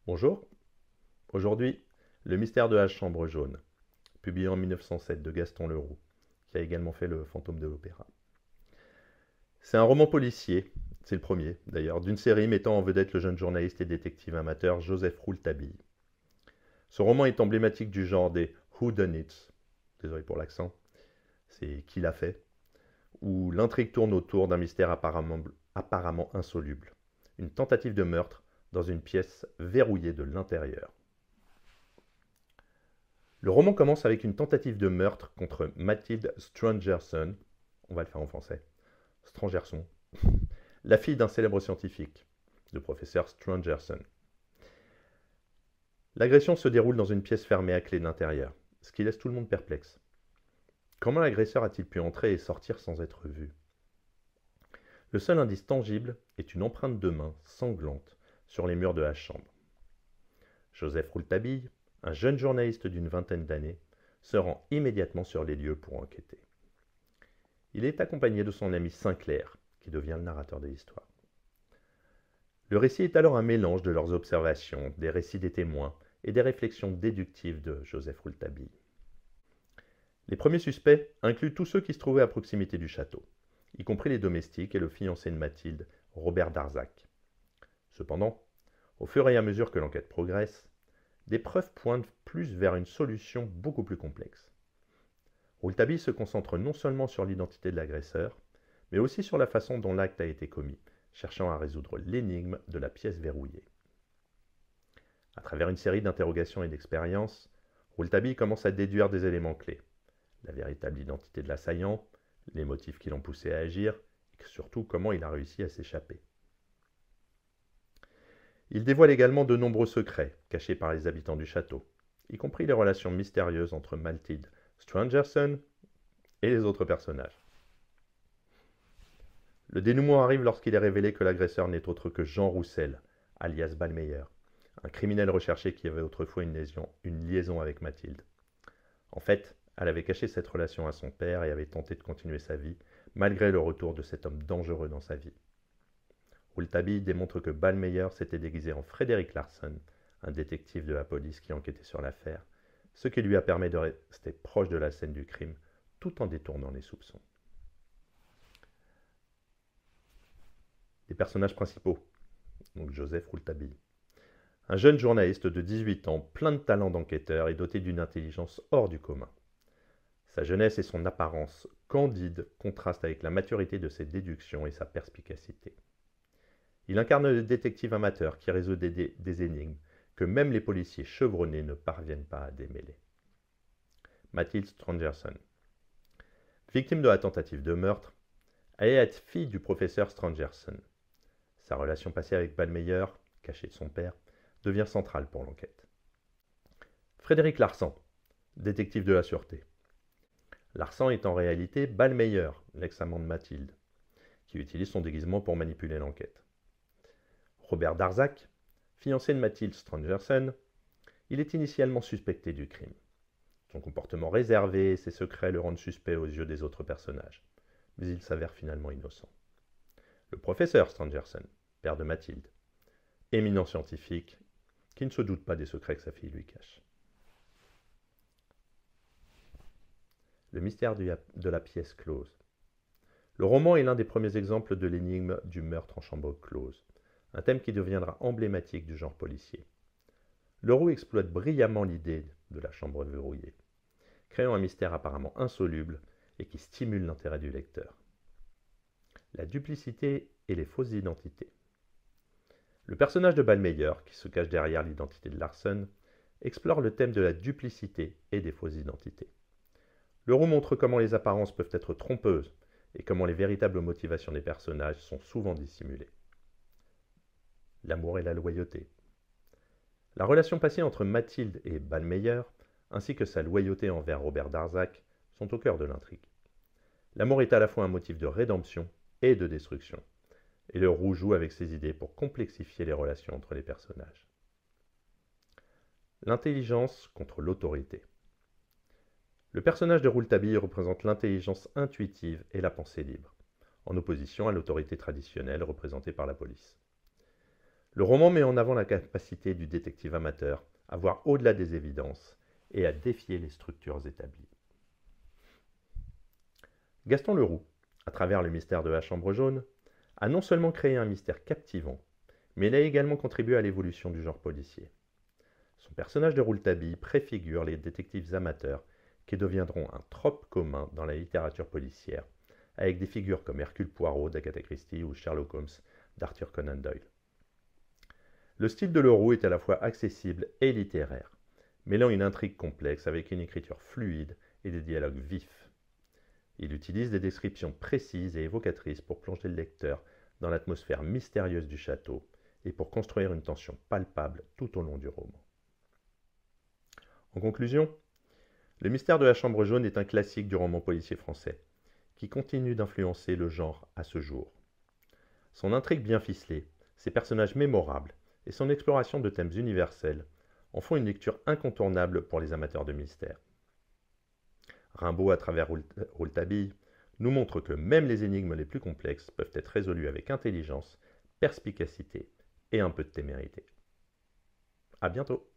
Bonjour, aujourd'hui, Le mystère de la chambre jaune, publié en 1907 de Gaston Leroux, qui a également fait Le fantôme de l'opéra. C'est un roman policier, c'est le premier d'ailleurs, d'une série mettant en vedette le jeune journaliste et détective amateur Joseph Rouletabille. Ce roman est emblématique du genre des whodunits, désolé pour l'accent, c'est qui l'a fait, où l'intrigue tourne autour d'un mystère apparemment insoluble, une tentative de meurtre dans une pièce verrouillée de l'intérieur. Le roman commence avec une tentative de meurtre contre Mathilde Strangerson, on va le faire en français, Strangerson, la fille d'un célèbre scientifique, le professeur Strangerson. L'agression se déroule dans une pièce fermée à clé de l'intérieur, ce qui laisse tout le monde perplexe. Comment l'agresseur a-t-il pu entrer et sortir sans être vu? Le seul indice tangible est une empreinte de main sanglante sur les murs de la chambre. Joseph Rouletabille, un jeune journaliste d'une vingtaine d'années, se rend immédiatement sur les lieux pour enquêter. Il est accompagné de son ami Sinclair, qui devient le narrateur de l'histoire. Le récit est alors un mélange de leurs observations, des récits des témoins et des réflexions déductives de Joseph Rouletabille. Les premiers suspects incluent tous ceux qui se trouvaient à proximité du château, y compris les domestiques et le fiancé de Mathilde, Robert Darzac. Cependant, au fur et à mesure que l'enquête progresse, des preuves pointent plus vers une solution beaucoup plus complexe. Rouletabille se concentre non seulement sur l'identité de l'agresseur, mais aussi sur la façon dont l'acte a été commis, cherchant à résoudre l'énigme de la pièce verrouillée. À travers une série d'interrogations et d'expériences, Rouletabille commence à déduire des éléments clés. La véritable identité de l'assaillant, les motifs qui l'ont poussé à agir, et surtout comment il a réussi à s'échapper. Il dévoile également de nombreux secrets cachés par les habitants du château, y compris les relations mystérieuses entre Mathilde Strangerson et les autres personnages. Le dénouement arrive lorsqu'il est révélé que l'agresseur n'est autre que Jean Roussel, alias Ballmeyer, un criminel recherché qui avait autrefois une liaison avec Mathilde. En fait, elle avait caché cette relation à son père et avait tenté de continuer sa vie, malgré le retour de cet homme dangereux dans sa vie. Rouletabille démontre que Ballmeyer s'était déguisé en Frédéric Larsen, un détective de la police qui enquêtait sur l'affaire, ce qui lui a permis de rester proche de la scène du crime, tout en détournant les soupçons. Les personnages principaux, donc Joseph Rouletabille. Un jeune journaliste de 18 ans, plein de talent d'enquêteur et doté d'une intelligence hors du commun. Sa jeunesse et son apparence candide contrastent avec la maturité de ses déductions et sa perspicacité. Il incarne le détective amateur qui résout des énigmes que même les policiers chevronnés ne parviennent pas à démêler. Mathilde Strangerson. Victime de la tentative de meurtre, elle est fille du professeur Strangerson. Sa relation passée avec Ballmeyer, caché de son père, devient centrale pour l'enquête. Frédéric Larsan, détective de la sûreté. Larsan est en réalité Ballmeyer, l'ex-amant de Mathilde, qui utilise son déguisement pour manipuler l'enquête. Robert Darzac, fiancé de Mathilde Strangerson, il est initialement suspecté du crime. Son comportement réservé et ses secrets le rendent suspect aux yeux des autres personnages, mais il s'avère finalement innocent. Le professeur Strangerson, père de Mathilde, éminent scientifique, qui ne se doute pas des secrets que sa fille lui cache. Le mystère de la pièce close. Le roman est l'un des premiers exemples de l'énigme du meurtre en chambre close, un thème qui deviendra emblématique du genre policier. Leroux exploite brillamment l'idée de la chambre verrouillée, créant un mystère apparemment insoluble et qui stimule l'intérêt du lecteur. La duplicité et les fausses identités. Le personnage de Ballmeyer, qui se cache derrière l'identité de Larsen, explore le thème de la duplicité et des fausses identités. Leroux montre comment les apparences peuvent être trompeuses et comment les véritables motivations des personnages sont souvent dissimulées. L'amour et la loyauté. La relation passée entre Mathilde et Ballmeyer, ainsi que sa loyauté envers Robert Darzac, sont au cœur de l'intrigue. L'amour est à la fois un motif de rédemption et de destruction, et Leroux joue avec ses idées pour complexifier les relations entre les personnages. L'intelligence contre l'autorité. Le personnage de Rouletabille représente l'intelligence intuitive et la pensée libre, en opposition à l'autorité traditionnelle représentée par la police. Le roman met en avant la capacité du détective amateur à voir au-delà des évidences et à défier les structures établies. Gaston Leroux, à travers le mystère de la Chambre jaune, a non seulement créé un mystère captivant, mais il a également contribué à l'évolution du genre policier. Son personnage de Rouletabille préfigure les détectives amateurs qui deviendront un trope commun dans la littérature policière, avec des figures comme Hercule Poirot d'Agatha Christie ou Sherlock Holmes d'Arthur Conan Doyle. Le style de Leroux est à la fois accessible et littéraire, mêlant une intrigue complexe avec une écriture fluide et des dialogues vifs. Il utilise des descriptions précises et évocatrices pour plonger le lecteur dans l'atmosphère mystérieuse du château et pour construire une tension palpable tout au long du roman. En conclusion, Le mystère de la Chambre jaune est un classique du roman policier français, qui continue d'influencer le genre à ce jour. Son intrigue bien ficelée, ses personnages mémorables et son exploration de thèmes universels en font une lecture incontournable pour les amateurs de mystère. Rimbaud, à travers Rouletabille, nous montre que même les énigmes les plus complexes peuvent être résolues avec intelligence, perspicacité et un peu de témérité. À bientôt!